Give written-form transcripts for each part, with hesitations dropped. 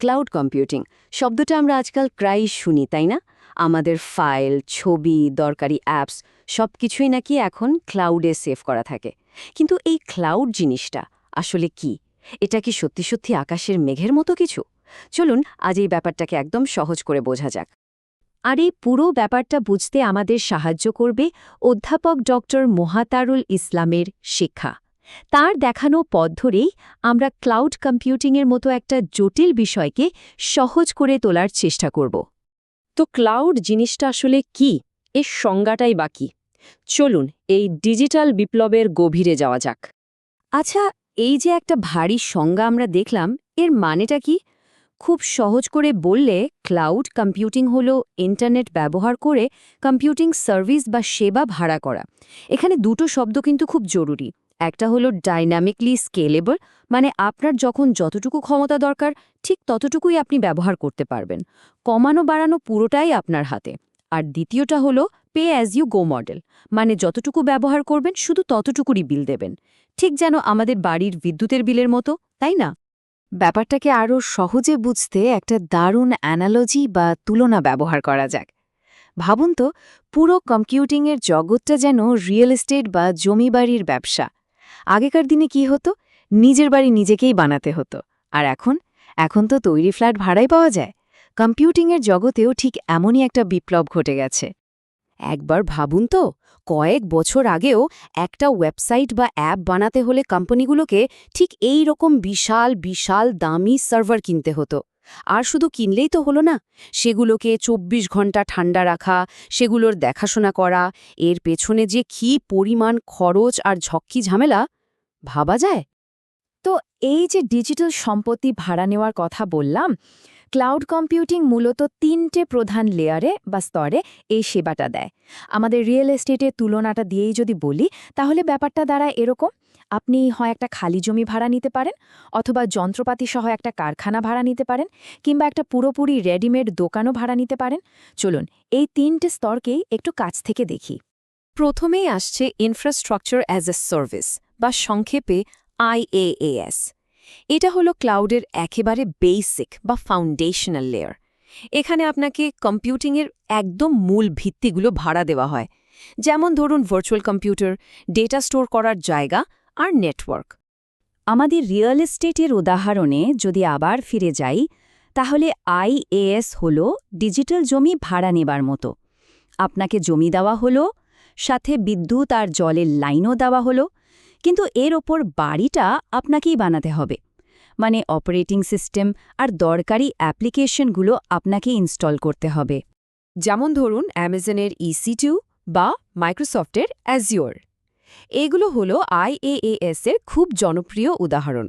Cloud computing শব্দটা আমরা আজকাল প্রায়ই শুনি, তাই না? আমাদের ফাইল, ছবি, দরকারি অ্যাপস সবকিছুই নাকি এখন ক্লাউডে সেভ করা থাকে। কিন্তু এই ক্লাউড জিনিসটা আসলে কি? এটা কি সত্যি সত্যি আকাশের মেঘের মতো কিছু? চলুন আজ এই ব্যাপারটাকে একদম সহজ করে বোঝা যাক। আর এই পুরো ব্যাপারটা বুঝতে আমাদের সাহায্য করবে অধ্যাপক ডক্টর মোহাতারুল ইসলামের শিক্ষা। তার দেখানো পথ ধরেই আমরা ক্লাউড কম্পিউটিংয়ের মতো একটা জটিল বিষয়কে সহজ করে তোলার চেষ্টা করব। তো ক্লাউড জিনিসটা আসলে কি? এর সংজ্ঞাটাই বাকি। চলুন এই ডিজিটাল বিপ্লবের গভীরে যাওয়া যাক। আচ্ছা, এই যে একটা ভারী সংজ্ঞা আমরা দেখলাম, এর মানেটা কি? খুব সহজ করে বললে ক্লাউড কম্পিউটিং হলো ইন্টারনেট ব্যবহার করে কম্পিউটিং সার্ভিস বা সেবা ভাড়া করা। এখানে দুটো শব্দ কিন্তু খুব জরুরি। একটা হলো ডাইনামিকলি স্কেলেবল, মানে আপনার যখন যতটুকু ক্ষমতা দরকার ঠিক ততটুকুই আপনি ব্যবহার করতে পারবেন, কমানো বাড়ানো পুরোটাই আপনার হাতে। আর দ্বিতীয়টা হলো pay as you go model, মানে যতটুকু ব্যবহার করবেন শুধু ততটুকুরই বিল দেবেন, ঠিক যেন আমাদের বাড়ির বিদ্যুতের বিলের মতো, তাই না? ব্যাপারটাকে আরও সহজে বুঝতে একটা দারুণ অ্যানালজি বা তুলনা ব্যবহার করা যাক। ভাবুন তো, পুরো কম্পিউটিংয়ের জগৎটা যেন রিয়েল এস্টেট বা জমিবাড়ির ব্যবসা। আগেকার দিনে কি হতো? নিজের বাড়ি নিজেকেই বানাতে হতো। আর এখন তো তৈরি ফ্ল্যাট ভাড়াই পাওয়া যায়। কম্পিউটিংয়ের জগতেও ঠিক এমনই একটা বিপ্লব ঘটে গেছে। একবার ভাবুন তো, কয়েক বছর আগেও একটা ওয়েবসাইট বা অ্যাপ বানাতে হলে কোম্পানিগুলোকে ঠিক এই রকম বিশাল বিশাল দামি সার্ভার কিনতে হতো। আর শুধু কিনলেই তো হলো না, সেগুলোকে ২৪ ঘন্টা ঠান্ডা রাখা, সেগুলোর দেখাশোনা করা, এর পেছনে যে কী পরিমাণ খরচ আর ঝক্কি ঝামেলা, ভাবা যায়? তো এই যে ডিজিটাল সম্পত্তি ভাড়া নেওয়ার কথা বললাম, ক্লাউড কম্পিউটিং মূলত ৩টে প্রধান লেয়ারে বা স্তরে এই সেবাটা দেয়। আমাদের রিয়েল এস্টেটের তুলনাটা দিয়েই যদি বলি, তাহলে ব্যাপারটা দাঁড়ায় এরকম: আপনি হয় একটা খালি জমি ভাড়া নিতে পারেন, অথবা যন্ত্রপাতি সহ একটা কারখানা ভাড়া নিতে পারেন, কিংবা একটা পুরোপুরি রেডিমেড দোকানও ভাড়া নিতে পারেন। চলুন এই ৩টে স্তরকেই একটু কাছ থেকে দেখি। প্রথমেই আসছে ইনফ্রাস্ট্রাকচার অ্যাজ এ সার্ভিস, বা সংক্ষেপে IaaS। এটা হলো ক্লাউডের একেবারে বেসিক বা ফাউন্ডেশনাল লেয়ার। এখানে আপনাকে কম্পিউটিংয়ের একদম মূল ভিত্তিগুলো ভাড়া দেওয়া হয়, যেমন ধরুন ভার্চুয়াল কম্পিউটার, ডেটা স্টোর করার জায়গা আর নেটওয়ার্ক। আমাদের রিয়েল এস্টেটের উদাহরণে যদি আবার ফিরে যাই, তাহলে IaaS হল ডিজিটাল জমি ভাড়া নেবার মতো। আপনাকে জমি দেওয়া হলো, সাথে বিদ্যুৎ আর জলের লাইনও দেওয়া হলো, কিন্তু এর ওপর বাড়িটা আপনাকেই বানাতে হবে। মানে অপারেটিং সিস্টেম আর দরকারি অ্যাপ্লিকেশনগুলো আপনাকে ইনস্টল করতে হবে। যেমন ধরুন অ্যামাজনের EC2 বা মাইক্রোসফটের অ্যাজিওর। এগুলো হলো IaaS এর খুব জনপ্রিয় উদাহরণ।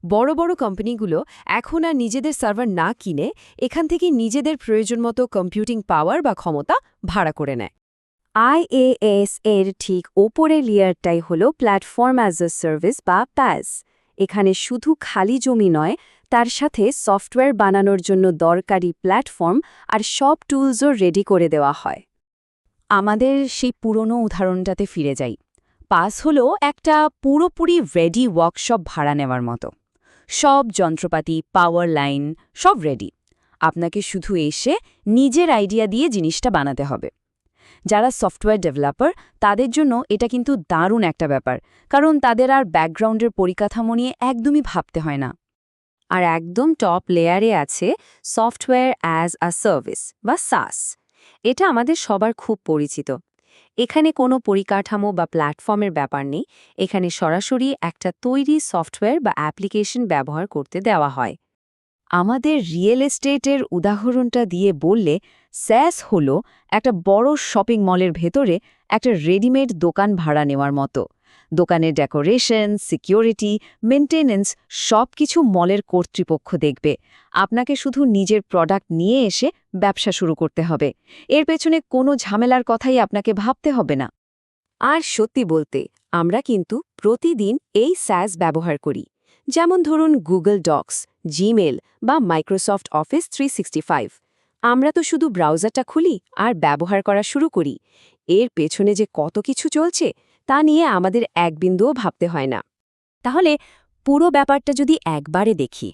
বড় বড় কোম্পানিগুলো এখন আর নিজেদের সার্ভার না কিনে এখান থেকে নিজেদের প্রয়োজন মতো কম্পিউটিং পাওয়ার বা ক্ষমতা ভাড়া করে নেয়। IaaS এর ঠিক ওপরের লেয়ারটাই হলো প্ল্যাটফর্ম অ্যাজ এ সার্ভিস বা PaaS। এখানে শুধু খালি জমি নয়, তার সাথে সফটওয়্যার বানানোর জন্য দরকারি প্ল্যাটফর্ম আর সব টুলসও রেডি করে দেওয়া হয়। আমাদের সেই পুরনো উদাহরণটাতে ফিরে যাই। PaaS হলো একটা পুরোপুরি রেডি ওয়ার্কশপ ভাড়া নেওয়ার মতো। সব যন্ত্রপাতি, পাওয়ার লাইন সব রেডি। আপনাকে শুধু এসে নিজের আইডিয়া দিয়ে জিনিসটা বানাতে হবে। যারা সফটওয়্যার ডেভেলপার, তাদের জন্য এটা কিন্তু দারুণ একটা ব্যাপার, কারণ তাদের আর ব্যাকগ্রাউন্ডের পরিকাঠামো নিয়ে একদমই ভাবতে হয় না। আর একদম টপ লেয়ারে আছে সফটওয়্যার অ্যাজ আ সার্ভিস বা SaaS। এটা আমাদের সবার খুব পরিচিত। এখানে কোনো পরিকাঠামো বা প্ল্যাটফর্মের ব্যাপার নেই, এখানে সরাসরি একটা তৈরি সফটওয়্যার বা অ্যাপ্লিকেশন ব্যবহার করতে দেওয়া হয়। আমাদের রিয়েল এস্টেটের উদাহরণটা দিয়ে বললে, SaaS হলো একটা বড় শপিং মলের ভেতরে একটা রেডিমেড দোকান ভাড়া নেওয়ার মতো। দোকানের ডেকোরেশন, সিকিউরিটি, মেইনটেনেন্স সব কিছু মলের কর্তৃপক্ষ দেখবে। আপনাকে শুধু নিজের প্রোডাক্ট নিয়ে এসে ব্যবসা শুরু করতে হবে। এর পেছনে কোনো ঝামেলার কথাই আপনাকে ভাবতে হবে না। আর সত্যি বলতে, আমরা কিন্তু প্রতিদিন এই SaaS ব্যবহার করি। যেমন ধরুন গুগল ডক্স, জিমেল বা মাইক্রোসফট অফিস 365। আমরা তো শুধু ব্রাউজারটা খুলি আর ব্যবহার করা শুরু করি। এর পেছনে যে কত কিছু চলছে তা নিয়ে আমাদের এক বিন্দুও ভাবতে হয় না। তাহলে পুরো ব্যাপারটা যদি একবারে দেখি,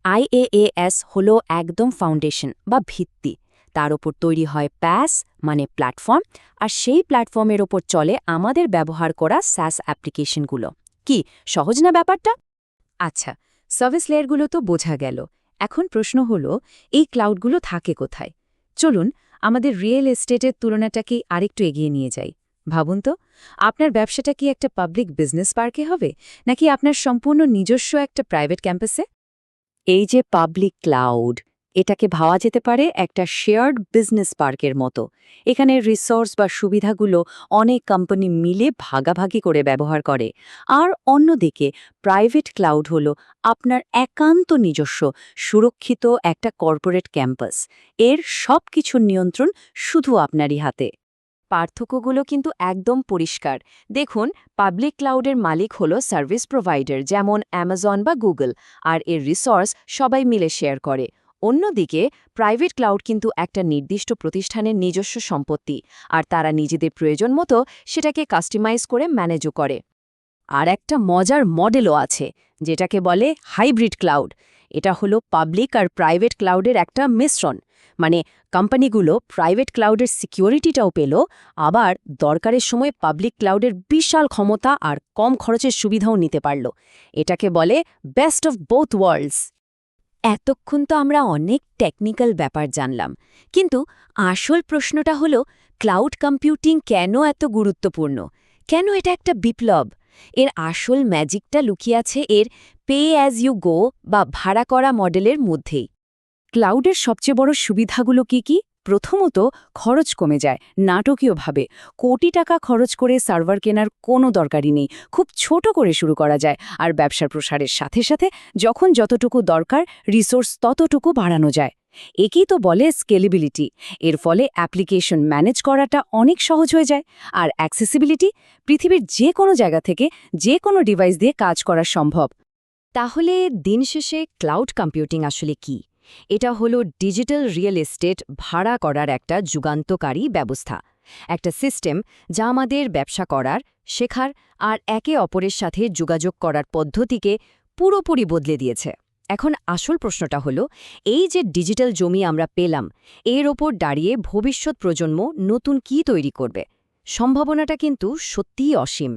IaaS হলো একদম ফাউন্ডেশন বা ভিত্তি। তার ওপর তৈরি হয় PaaS মানে প্ল্যাটফর্ম, আর সেই প্ল্যাটফর্মের ওপর চলে আমাদের ব্যবহার করা SaaS অ্যাপ্লিকেশনগুলো। কি সহজ না ব্যাপারটা? আচ্ছা, সার্ভিস লেয়ারগুলো তো বোঝা গেল। এখন প্রশ্ন হলো, এই ক্লাউডগুলো থাকে কোথায়? চলুন আমাদের রিয়েল এস্টেটের তুলনাটাকে আরেকটু এগিয়ে নিয়ে যাই। ভাবুন তো, আপনার ব্যবসাটা কি একটা পাবলিক বিজনেস পার্কে হবে, নাকি আপনার সম্পূর্ণ নিজস্ব একটা প্রাইভেট ক্যাম্পাসে? এই যে পাবলিক ক্লাউড, এটাকে ভাবা যেতে পারে একটা শেয়ার্ড বিজনেস পার্কের মতো। এখানে রিসোর্স বা সুবিধাগুলো অনেক কোম্পানি মিলে ভাগাভাগি করে ব্যবহার করে। আর অন্যদিকে প্রাইভেট ক্লাউড হলো আপনার একান্ত নিজস্ব সুরক্ষিত একটা কর্পোরেট ক্যাম্পাস। এর সব কিছুর নিয়ন্ত্রণ শুধু আপনারই হাতে। পার্থক্যগুলো কিন্তু একদম পরিষ্কার। দেখুন, পাবলিক ক্লাউডের মালিক হলো সার্ভিস প্রোভাইডার, যেমন অ্যামাজন বা গুগল, আর এর রিসোর্স সবাই মিলে শেয়ার করে। অন্যদিকে প্রাইভেট ক্লাউড কিন্তু একটা নির্দিষ্ট প্রতিষ্ঠানের নিজস্ব সম্পত্তি, আর তারা নিজেদের প্রয়োজন মতো সেটাকে কাস্টমাইজ করে ম্যানেজও করে। আর একটা মজার মডেলও আছে, যেটাকে বলে হাইব্রিড ক্লাউড। এটা হলো পাবলিক আর প্রাইভেট ক্লাউডের একটা মিশ্রণ। মানে কোম্পানিগুলো প্রাইভেট ক্লাউডের সিকিউরিটিটাও পেল, আবার দরকারের সময় পাবলিক ক্লাউডের বিশাল ক্ষমতা আর কম খরচের সুবিধাও নিতে পারল। এটাকে বলে বেস্ট অফ বোথ ওয়ার্ল্ডস। এতক্ষণ তো আমরা অনেক টেকনিক্যাল ব্যাপার জানলাম, কিন্তু আসল প্রশ্নটা হলো, ক্লাউড কম্পিউটিং কেন এত গুরুত্বপূর্ণ? কেন এটা একটা বিপ্লব? এর আসল ম্যাজিকটা লুকিয়ে আছে এর পে অ্যাজ ইউ গো বা ভাড়া করা মডেলের মধ্যেই। ক্লাউডের সবচেয়ে বড় সুবিধাগুলো কি কি? প্রথমত, খরচ কমে যায় নাটকীয়ভাবে। কোটি টাকা খরচ করে সার্ভার কেনার কোনো দরকারই নেই। খুব ছোট করে শুরু করা যায়, আর ব্যবসার প্রসারের সাথে সাথে যখন যতটুকু দরকার রিসোর্স ততটুকু বাড়ানো যায়। একেই তো বলে স্কেলেবিলিটি। এর ফলে অ্যাপ্লিকেশন ম্যানেজ করাটা অনেক সহজ হয়ে যায়। আর অ্যাক্সেসিবিলিটি, পৃথিবীর যে কোনো জায়গা থেকে যে কোনো ডিভাইস দিয়ে কাজ করা সম্ভব। তাহলে দিন শেষে ক্লাউড কম্পিউটিং আসলে কি? এটা হলো ডিজিটাল রিয়েল এস্টেট ভাড়া করার একটা যুগান্তকারী ব্যবস্থা। একটা সিস্টেম যা আমাদের ব্যবসা করার, শেখার আর একে অপরের সাথে যোগাযোগ করার পদ্ধতিকে পুরোপুরি বদলে দিয়েছে। এখন আসল প্রশ্নটা হলো, এই যে ডিজিটাল জমি আমরা পেলাম, এর ওপর দাঁড়িয়ে ভবিষ্যৎ প্রজন্ম নতুন কি তৈরি করবে? সম্ভাবনাটা কিন্তু সত্যিই অসীম।